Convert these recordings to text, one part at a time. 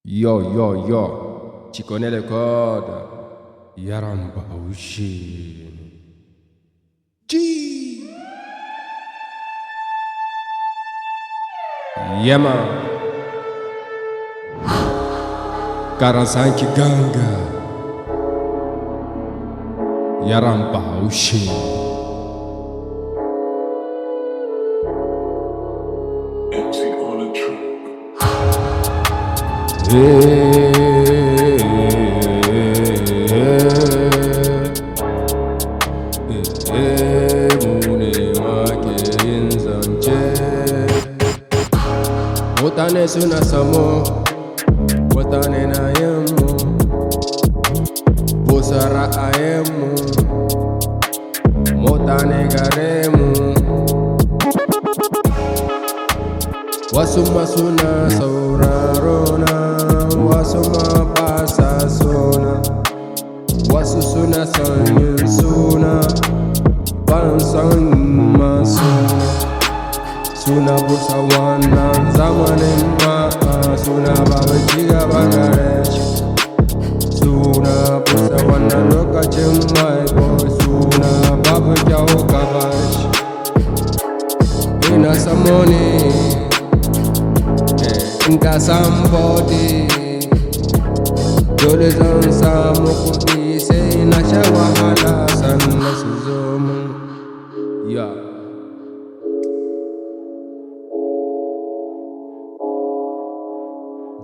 Yo, tu connais le code. Yaron bahaoushe. Yama 45 ganga. Yaron bahaoushe. Motane suna samo, motane na yemu, busara ayemu, motane garemu. Wasu masuna saurarona, wasu mabasa suna, wasu suna sanyin suna, ban san masuna. Suna busa wannan zamanin ma suna babu cigaba gare shi. Suna busa wannan lokacin mai boy suna babu kyau gaba shi. Ina san money, in ka san body, dole zan samu kuɗi sai na sha wahala sannan su zo mun.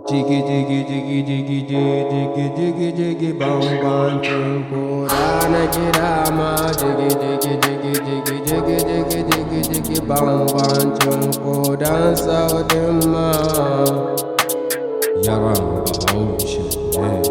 Jiggy jiggy jiggy jiggy jiggy jiggy jiggy bam bam chunko rana kirama jiggy jiggy jiggy jiggy jiggy jiggy jiggy jiggy bam bam chunko dansa udema Yaron bahaoushe.